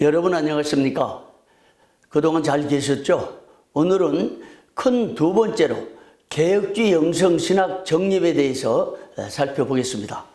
여러분 안녕하십니까? 그동안 잘 계셨죠? 오늘은 큰 두 번째로 개혁주의 영성신학 정립에 대해서 살펴보겠습니다.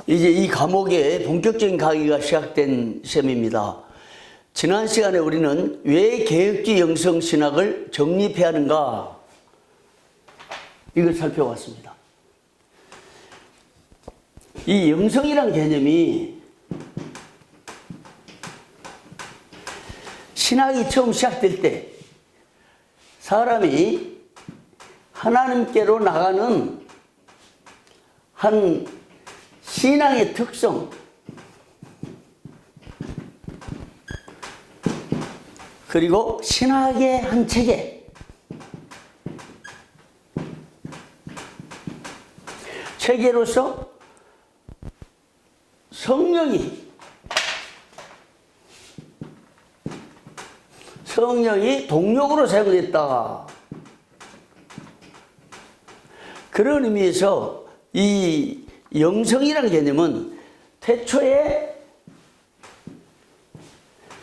이제 이 과목의 본격적인 강의가 시작된 셈입니다. 지난 시간에 우리는 왜 개혁주의 영성신학을 정립해야 하는가 이걸 살펴봤습니다. 이 영성이란 개념이 신학이 처음 시작될 때 사람이 하나님께로 나가는 한 신앙의 특성, 그리고 신학의 한 체계, 체계로서 성령이 동력으로 사용됐다. 그런 의미에서 이 영성이라는 개념은 태초에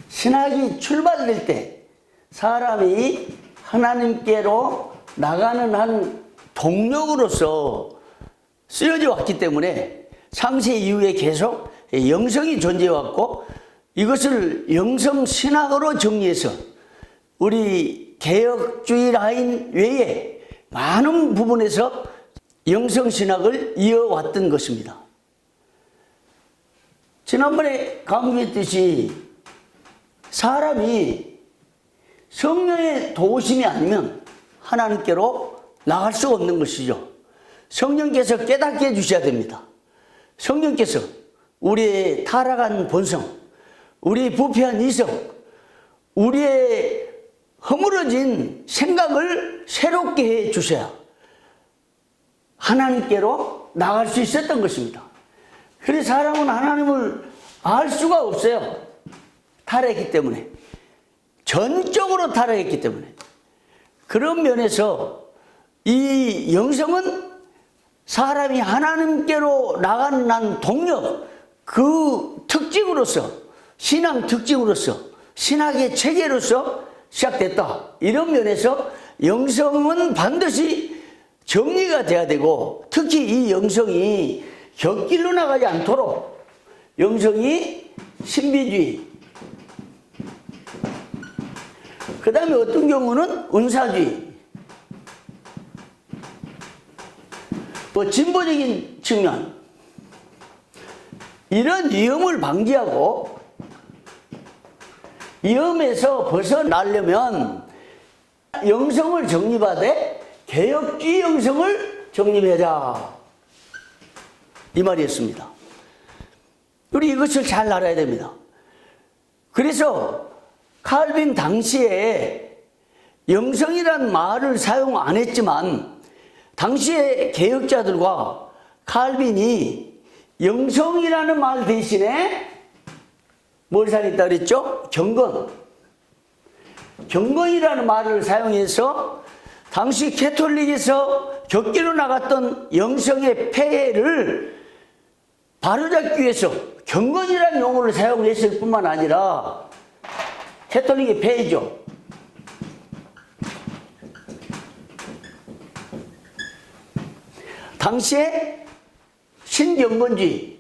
신학이 출발될 때 사람이 하나님께로 나가는 한 동력으로서 쓰여져 왔기 때문에 창세 이후에 계속 영성이 존재해 왔고, 이것을 영성신학으로 정리해서 우리 개혁주의 라인 외에 많은 부분에서 영성신학을 이어왔던 것입니다. 지난번에 강조했듯이 사람이 성령의 도우심이 아니면 하나님께로 나갈 수가 없는 것이죠. 성령께서 깨닫게 해주셔야 됩니다. 성령께서 우리의 타락한 본성, 우리의 부패한 이성, 우리의 허물어진 생각을 새롭게 해주셔야 하나님께로 나갈 수 있었던 것입니다. 그래서 사람은 하나님을 알 수가 없어요. 타락했기 때문에. 전적으로 타락했기 때문에. 그런 면에서 이 영성은 사람이 하나님께로 나가는 한 동력, 그 특징으로서, 신앙 특징으로서, 신학의 체계로서 시작됐다. 이런 면에서 영성은 반드시 정리가 돼야 되고, 특히 이 영성이 곁길로 나가지 않도록 영성이 신비주의, 그 다음에 어떤 경우는 은사주의, 진보적인 측면, 이런 위험을 방지하고 위험에서 벗어나려면 영성을 정립하되 개혁주의 영성을 정립하자, 이 말이었습니다. 우리 이것을 잘 알아야 됩니다. 그래서 칼빈 당시에 영성이란 말을 사용 안 했지만 당시의 개혁자들과 칼빈이 영성이라는 말 대신에 뭘 사용했다 그랬죠? 경건이라는 말을 사용해서 당시 캐톨릭에서 곁길로 나갔던 영성의 폐해를 바로잡기 위해서 경건이라는 용어를 사용했을 뿐만 아니라, 캐톨릭의 폐해죠. 당시에 신경건주의,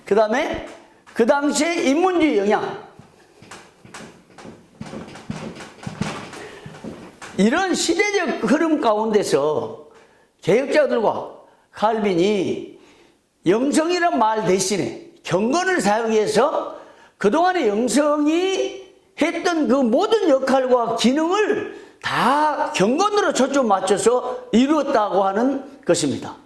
그 다음에 그 당시에 인문주의 영향, 이런 시대적 흐름 가운데서 개혁자들과 칼빈이 영성이란 말 대신에 경건을 사용해서 그동안의 영성이 했던 그 모든 역할과 기능을 다 경건으로 초점 맞춰서 이루었다고 하는 것입니다.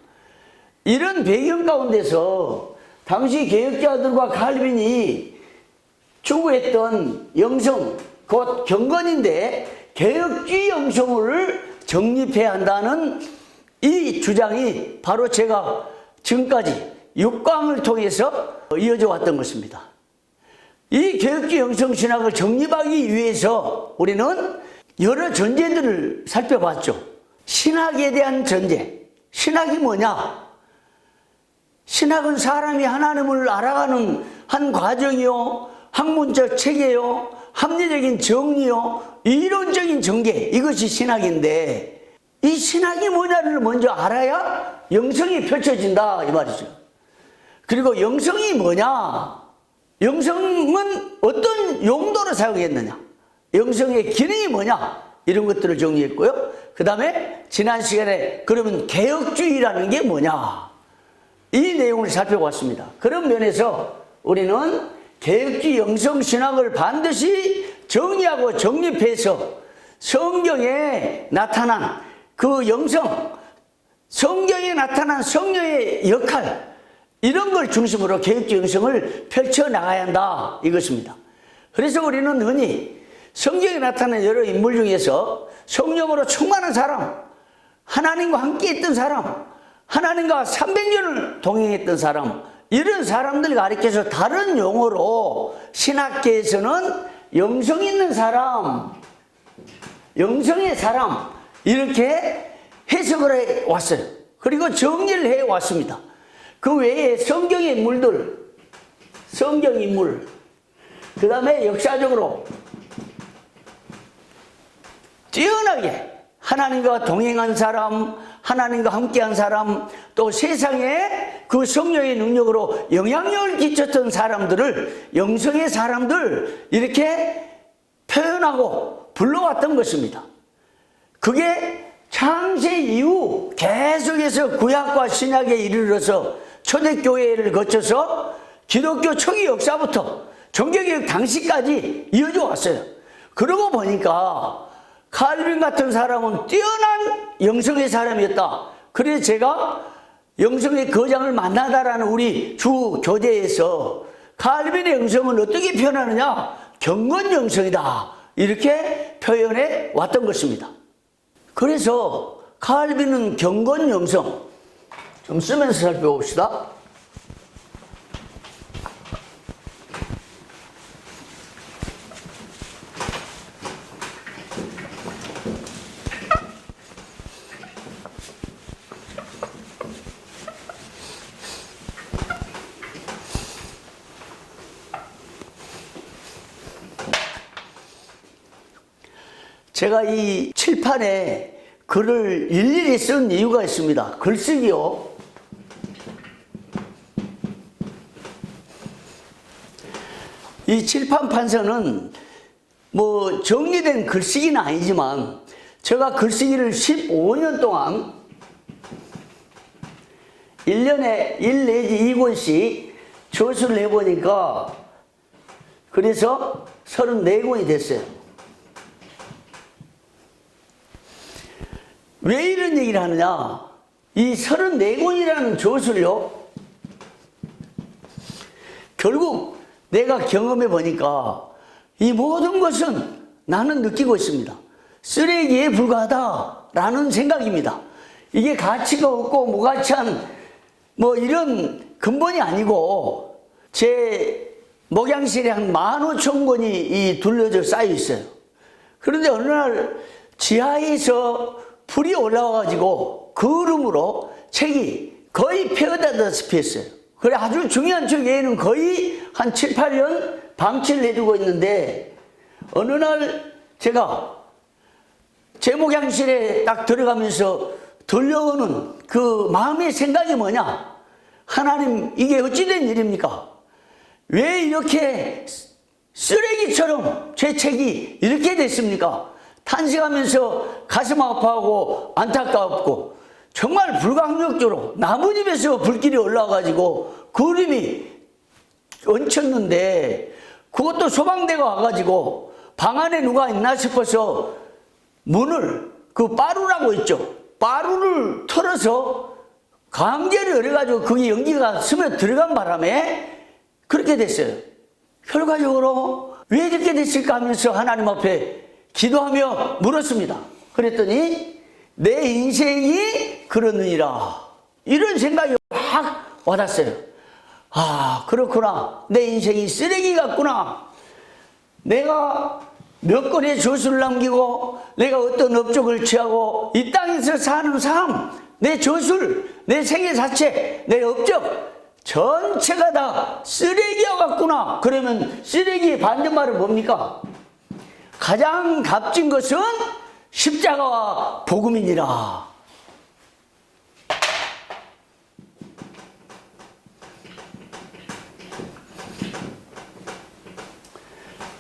이런 배경 가운데서 당시 개혁자들과 칼빈이 추구했던 영성, 곧 경건인데 개혁주의 영성을 정립해야 한다는 이 주장이 바로 제가 지금까지 6강을 통해서 이어져 왔던 것입니다. 이 개혁주의 영성신학을 정립하기 위해서 우리는 여러 전제들을 살펴봤죠. 신학에 대한 전제. 신학이 뭐냐? 신학은 사람이 하나님을 알아가는 한 과정이요, 학문적 체계요, 합리적인 정리요, 이론적인 전개, 이것이 신학인데, 이 신학이 뭐냐를 먼저 알아야 영성이 펼쳐진다 이 말이죠. 그리고 영성이 뭐냐? 영성은 어떤 용도로 사용했느냐? 영성의 기능이 뭐냐? 이런 것들을 정리했고요. 그 다음에 지난 시간에 그러면 개혁주의라는 게 뭐냐? 이 내용을 살펴봤습니다. 그런 면에서 우리는 개혁주의 영성신학을 반드시 정리하고 정립해서 성경에 나타난 그 영성, 성경에 나타난 성령의 역할, 이런 걸 중심으로 개혁주의 영성을 펼쳐나가야 한다 이것입니다. 그래서 우리는 흔히 성경에 나타난 여러 인물 중에서 성령으로 충만한 사람, 하나님과 함께 있던 사람, 하나님과 300년을 동행했던 사람, 이런 사람들 가리켜서 다른 용어로 신학계에서는 영성 있는 사람, 영성의 사람, 이렇게 해석을 해왔어요. 그리고 정리를 해왔습니다. 그 외에 성경의 인물들, 성경 인물, 그 다음에 역사적으로 뛰어나게 하나님과 동행한 사람, 하나님과 함께한 사람, 또 세상에 그 성령의 능력으로 영향력을 끼쳤던 사람들을 영성의 사람들, 이렇게 표현하고 불러왔던 것입니다. 그게 창세 이후 계속해서 구약과 신약에 이르러서 초대교회를 거쳐서 기독교 초기 역사부터 종교개혁 당시까지 이어져 왔어요. 그러고 보니까 칼빈 같은 사람은 뛰어난 영성의 사람이었다. 그래서 제가 영성의 거장을 만나다라는 우리 주 교재에서 칼빈의 영성은 어떻게 표현하느냐? 경건 영성이다. 이렇게 표현해 왔던 것입니다. 그래서 칼빈은 경건 영성 좀 쓰면서 살펴봅시다. 제가 이 칠판에 글을 일일이 쓴 이유가 있습니다. 글쓰기요. 이 칠판 판서는 뭐 정리된 글쓰기는 아니지만 제가 글쓰기를 15년 동안 1년에 1 내지 2권씩 저술을 해보니까 그래서 34권이 됐어요. 왜 이런 얘기를 하느냐? 이 34권이라는 저술요, 결국 내가 경험해 보니까 이 모든 것은 나는 느끼고 있습니다. 쓰레기에 불과하다라는 생각입니다. 이게 가치가 없고 무가치한 뭐 이런 근본이 아니고 제 목양실에 한 15,000권이 둘러져 쌓여 있어요. 그런데 어느 날 지하에서 불이 올라와가지고 그름으로 책이 거의 폐허되다시피 했어요. 그래 아주 중요한 책 외에는 거의 한 7, 8년 방치를 해두고 있는데 어느 날 제가 제 목양실에 딱 들어가면서 들려오는 그 마음의 생각이 뭐냐? 하나님, 이게 어찌된 일입니까? 왜 이렇게 쓰레기처럼 제 책이 이렇게 됐습니까? 탄식하면서 가슴 아파하고 안타깝고 정말 불가항력적으로 나무집에서 불길이 올라와가지고 그림이 얹혔는데 그것도 소방대가 와가지고 방 안에 누가 있나 싶어서 문을, 그 빠루라고 있죠, 빠루를 털어서 강제로 열어가지고 거기 연기가 스며 들어간 바람에 그렇게 됐어요. 결과적으로 왜 이렇게 됐을까 하면서 하나님 앞에 기도하며 물었습니다. 그랬더니 내 인생이 그러느니라. 이런 생각이 확 와닿았어요. 아, 그렇구나. 내 인생이 쓰레기 같구나. 내가 몇 건의 저수를 남기고 내가 어떤 업적을 취하고 이 땅에서 사는 삶, 내 저술, 내 생애 자체, 내 업적 전체가 다 쓰레기와 같구나. 그러면 쓰레기의 반대말은 뭡니까? 가장 값진 것은 십자가와 복음이니라.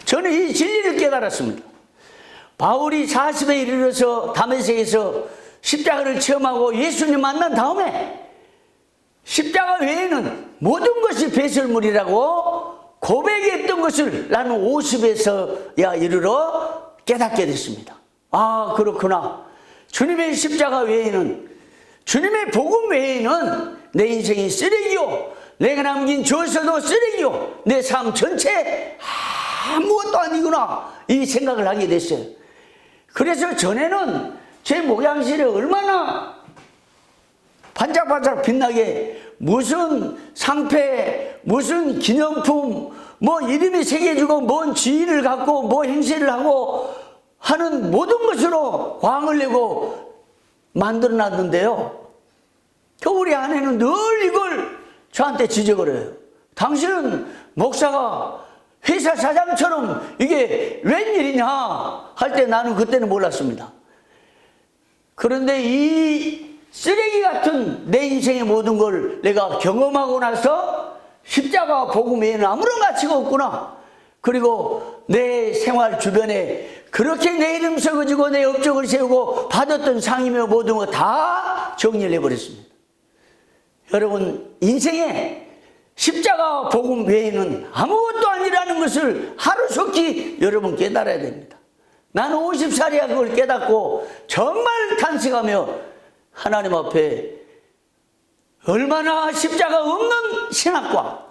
저는 이 진리를 깨달았습니다. 바울이 40에 이르러서 다메섹에서 십자가를 체험하고 예수님 만난 다음에 십자가 외에는 모든 것이 배설물이라고 고백했던 것을 나는 50에서야 이르러 깨닫게 됐습니다. 아, 그렇구나. 주님의 십자가 외에는, 주님의 복음 외에는 내 인생이 쓰레기요, 내가 남긴 저서도 쓰레기요, 내 삶 전체 아무것도 아니구나, 이 생각을 하게 됐어요. 그래서 전에는 제 목양실에 얼마나 반짝반짝 빛나게 무슨 상패, 무슨 기념품, 뭐 이름이 새겨지고 뭔 지위를 갖고 뭐 행세를 하고 하는 모든 것으로 광을 내고 만들어 놨는데요. 우리 아내는 늘 이걸 저한테 지적을 해요. 당신은 목사가 회사 사장처럼 이게 웬일이냐 할 때 나는 그때는 몰랐습니다. 그런데 이 쓰레기 같은 내 인생의 모든 걸 내가 경험하고 나서 십자가 복음 외에는 아무런 가치가 없구나. 그리고 내 생활 주변에 그렇게 내 이름 써가지고 내 업적을 세우고 받았던 상이며 모든 거 다 정리를 해버렸습니다. 여러분, 인생에 십자가 복음 외에는 아무것도 아니라는 것을 하루속히 여러분 깨달아야 됩니다. 나는 50살이야 그걸 깨닫고 정말 탄식하며 하나님 앞에 얼마나 십자가 없는 신학과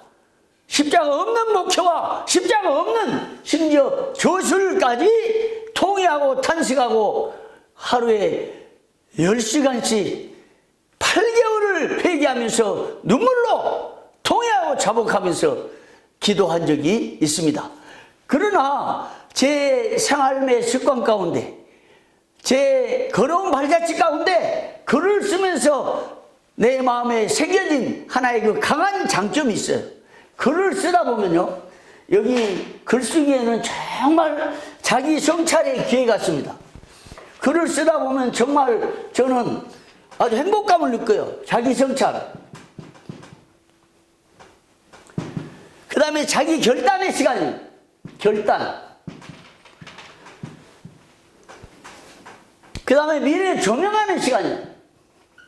십자가 없는 목표와 십자가 없는 심지어 저술까지 통회하고 탄식하고 하루에 10시간씩 8개월을 회개하면서 눈물로 통회하고 자복하면서 기도한 적이 있습니다. 그러나 제 삶의 습관 가운데, 제 걸어온 발자취 가운데 글을 쓰면서 내 마음에 새겨진 하나의 그 강한 장점이 있어요. 글을 쓰다 보면요, 여기 글쓰기에는 정말 자기 성찰의 기회 같습니다. 글을 쓰다 보면 정말 저는 아주 행복감을 느껴요. 자기 성찰. 그 다음에 자기 결단의 시간이에요. 결단. 그 다음에 미래를 조명하는 시간이에요.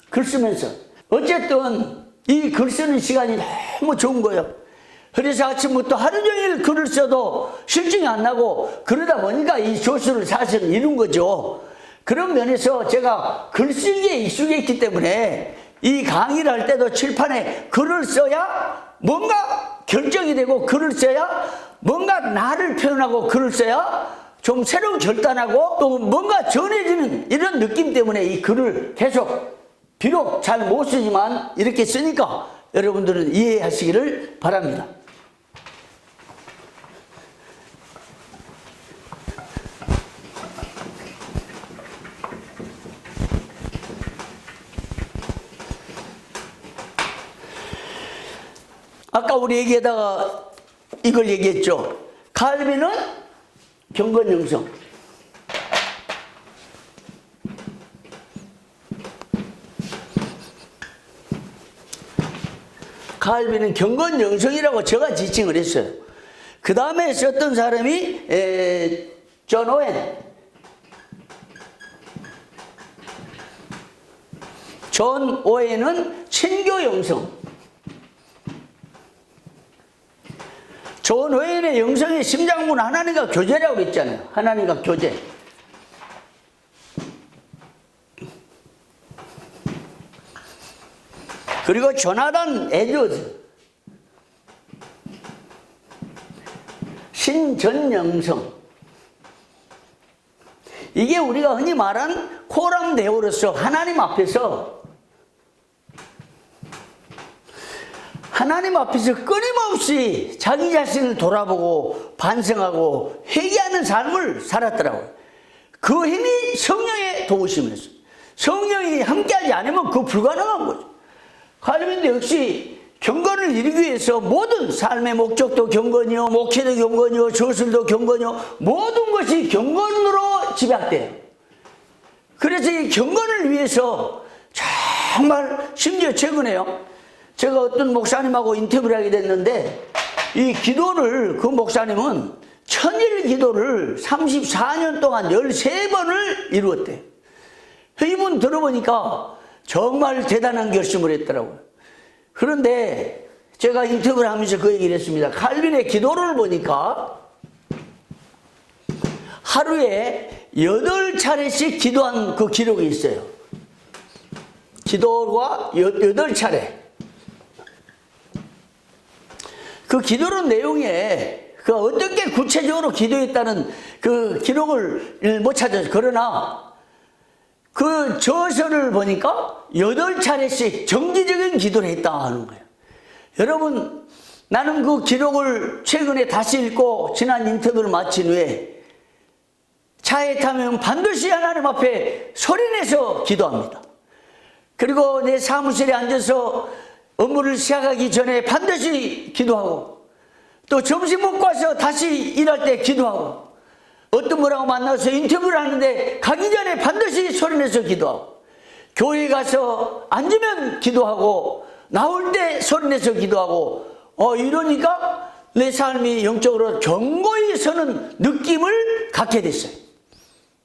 글 쓰면서. 어쨌든 이 글 쓰는 시간이 너무 좋은 거예요. 그래서 아침부터 하루 종일 글을 써도 실증이 안 나고 그러다 보니까 이 조수를 사실은 이룬 거죠. 그런 면에서 제가 글쓰기에 익숙했기 때문에 이 강의를 할 때도 칠판에 글을 써야 뭔가 결정이 되고, 글을 써야 뭔가 나를 표현하고, 글을 써야 좀 새로운 결단하고 또 뭔가 전해지는 이런 느낌 때문에 이 글을 계속, 비록 잘 못 쓰지만 이렇게 쓰니까 여러분들은 이해하시기를 바랍니다. 아까 우리 얘기하다가 이걸 얘기했죠. 칼빈은 경건영성. 칼빈은 경건영성이라고 제가 지칭을 했어요. 그 다음에 썼던 사람이 존 오웬. 존 오웬은 친교영성. 존 오웬의 영성의 심장문 하나님과 교제라고 했잖아요. 하나님과 교제. 그리고 조나단 에드워즈, 신전영성. 이게 우리가 흔히 말한 코람 데오로서 하나님 앞에서 하나님 앞에서 끊임없이 자기 자신을 돌아보고 반성하고 회개하는 삶을 살았더라고요. 그 힘이 성령의 도우심이었어요. 성령이 함께하지 않으면 그거 불가능한 거죠. 칼빈도 역시 경건을 이루기 위해서 모든 삶의 목적도 경건이요, 목회도 경건이요, 저술도 경건이요, 모든 것이 경건으로 집약돼요. 그래서 이 경건을 위해서 정말 심지어 최근에요, 제가 어떤 목사님하고 인터뷰를 하게 됐는데, 이 기도를, 그 목사님은 천일 기도를 34년 동안 13번을 이루었대요. 이분 들어보니까 정말 대단한 결심을 했더라고요. 그런데 제가 인터뷰를 하면서 그 얘기를 했습니다. 칼빈의 기도를 보니까 하루에 8차례씩 기도한 그 기록이 있어요. 기도가 8차례. 그 기도는 내용에 그 어떻게 구체적으로 기도했다는 그 기록을 못 찾아서, 그러나 그 저서를 보니까 8차례씩 정기적인 기도를 했다 하는 거예요. 여러분, 나는 그 기록을 최근에 다시 읽고 지난 인터뷰를 마친 후에 차에 타면 반드시 하나님 앞에 소리내서 기도합니다. 그리고 내 사무실에 앉아서 업무를 시작하기 전에 반드시 기도하고, 또 점심 먹고 와서 다시 일할 때 기도하고, 어떤 분하고 만나서 인터뷰를 하는데 가기 전에 반드시 소리내서 기도하고, 교회 가서 앉으면 기도하고, 나올 때 소리내서 기도하고, 이러니까 내 삶이 영적으로 견고히 서는 느낌을 갖게 됐어요.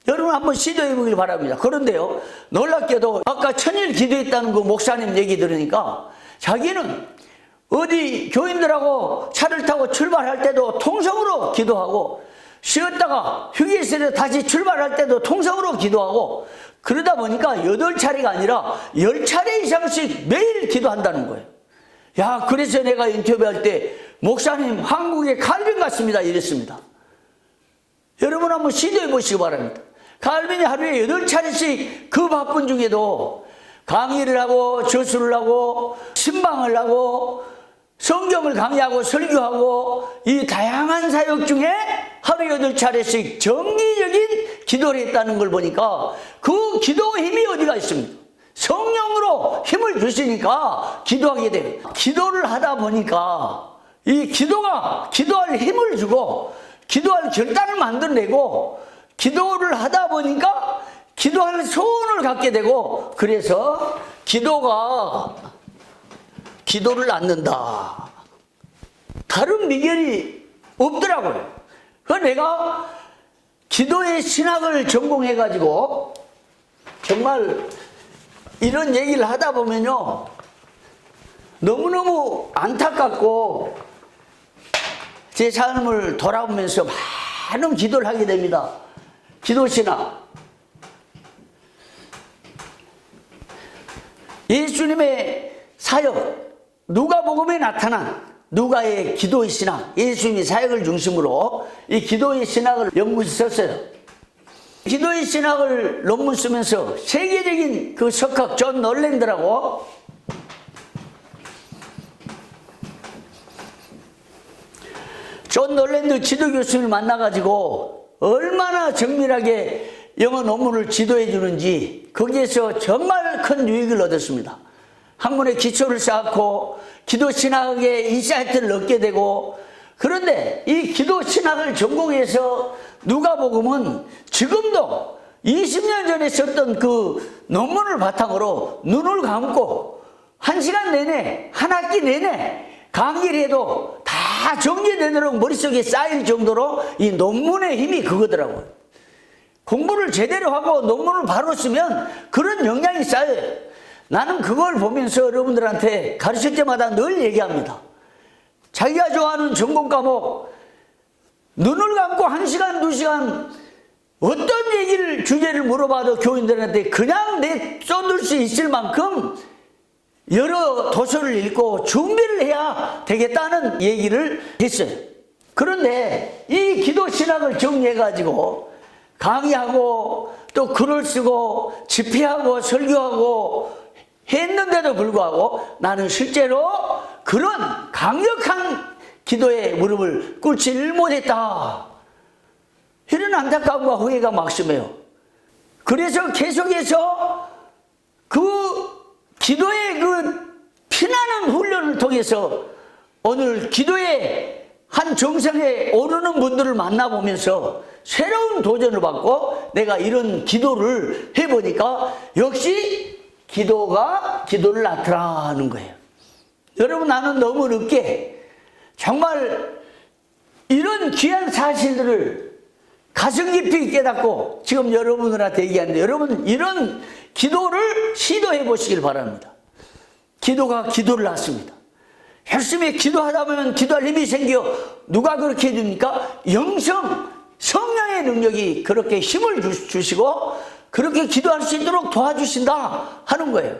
여러분 한번 시도해 보길 바랍니다. 그런데요, 놀랍게도 아까 천일 기도했다는 그 목사님 얘기 들으니까 자기는 어디 교인들하고 차를 타고 출발할 때도 통성으로 기도하고, 쉬었다가 휴게실에 다시 출발할 때도 통성으로 기도하고, 그러다 보니까 8차례가 아니라 10차례 이상씩 매일 기도한다는 거예요. 야, 그래서 내가 인터뷰할 때 목사님 한국의 칼빈 같습니다 이랬습니다. 여러분 한번 시도해 보시기 바랍니다. 칼빈이 하루에 8차례씩 그 바쁜 중에도 강의를 하고 저술을 하고 신방을 하고 성경을 강의하고 설교하고 이 다양한 사역 중에 하루 8차례씩 정기적인 기도를 했다는 걸 보니까 그 기도의 힘이 어디가 있습니까? 성령으로 힘을 주시니까 기도하게 돼요. 기도를 하다 보니까 이 기도가 기도할 힘을 주고 기도할 결단을 만들어내고, 기도를 하다 보니까 기도할 소원을 갖게 되고, 그래서 기도가 기도를 낳는다. 다른 비결이 없더라고요. 그래서 내가 기도의 신학을 전공해가지고 정말 이런 얘기를 하다 보면요, 너무너무 안타깝고 제 삶을 돌아보면서 많은 기도를 하게 됩니다. 기도신학. 예수님의 사역, 누가복음에 나타난 누가의 기도의 신학, 예수님의 사역을 중심으로 이 기도의 신학을 연구해 썼어요. 기도의 신학을 논문 쓰면서 세계적인 그 석학 존 놀랜드라고, 존 놀랜드 지도 교수를 만나가지고 얼마나 정밀하게 영어 논문을 지도해 주는지 거기에서 정말 큰 유익을 얻었습니다. 학문의 기초를 쌓고 기도 신학의 인사이트를 얻게 되고, 그런데 이 기도 신학을 전공해서 누가복음은 지금도 20년 전에 썼던 그 논문을 바탕으로 눈을 감고 1시간 내내, 한 학기 내내 강의를 해도 다 정리되도록 머릿속에 쌓일 정도로 이 논문의 힘이 그거더라고요. 공부를 제대로 하고 논문을 바로 쓰면 그런 역량이 쌓여요. 나는 그걸 보면서 여러분들한테 가르칠 때마다 늘 얘기합니다. 자기가 좋아하는 전공 과목 눈을 감고 1시간, 2시간 어떤 얘기를, 주제를 물어봐도 교인들한테 그냥 내쫓을 수 있을 만큼 여러 도서를 읽고 준비를 해야 되겠다는 얘기를 했어요. 그런데 이 기도 신학을 정리해가지고 강의하고 또 글을 쓰고 집회하고 설교하고 했는데도 불구하고 나는 실제로 그런 강력한 기도에 무릎을 꿇지를 못했다. 이런 안타까움과 후회가 막심해요. 그래서 계속해서 그 기도의 그 피나는 훈련을 통해서 오늘 기도의 한 정상에 오르는 분들을 만나보면서 새로운 도전을 받고 내가 이런 기도를 해보니까 역시 기도가 기도를 낳더라 하는 거예요. 여러분, 나는 너무 늦게 정말 이런 귀한 사실들을 가슴 깊이 깨닫고 지금 여러분들한테 얘기하는데, 여러분 이런 기도를 시도해 보시길 바랍니다. 기도가 기도를 낳습니다. 열심히 기도하다 보면 기도할 힘이 생겨. 누가 그렇게 해줍니까? 성령의 능력이 그렇게 힘을 주시고 그렇게 기도할 수 있도록 도와주신다 하는 거예요.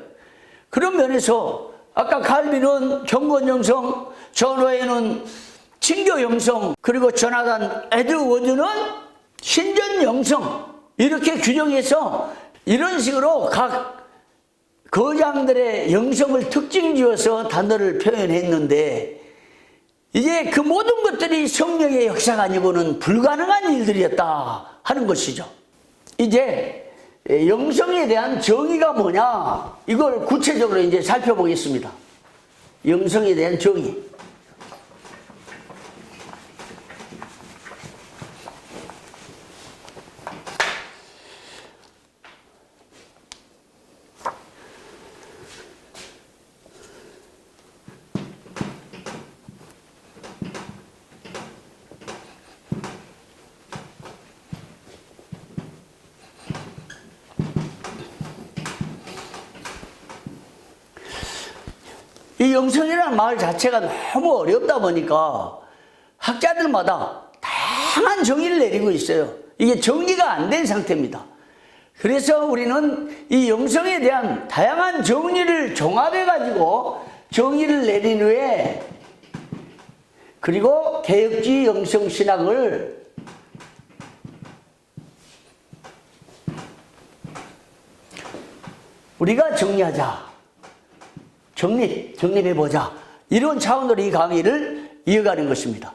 그런 면에서 아까 칼빈은 경건 영성, 전호에는 친교 영성, 그리고 조나단 에드워드는 신전 영성, 이렇게 규정해서 이런 식으로 각 거장들의 영성을 특징 지어서 단어를 표현했는데, 이제 그 모든 것들이 성령의 역사가 아니고는 불가능한 일들이었다 하는 것이죠. 이제 영성에 대한 정의가 뭐냐, 이걸 구체적으로 이제 살펴보겠습니다. 영성에 대한 정의. 이 영성이라는 말 자체가 너무 어렵다 보니까 학자들마다 다양한 정의를 내리고 있어요. 이게 정리가 안 된 상태입니다. 그래서 우리는 이 영성에 대한 다양한 정의를 종합해가지고 정의를 내린 후에, 그리고 개혁주의 영성신학을 우리가 정리하자. 정립해보자. 이런 차원으로 이 강의를 이어가는 것입니다.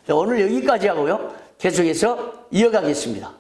오늘 여기까지 하고요. 계속해서 이어가겠습니다.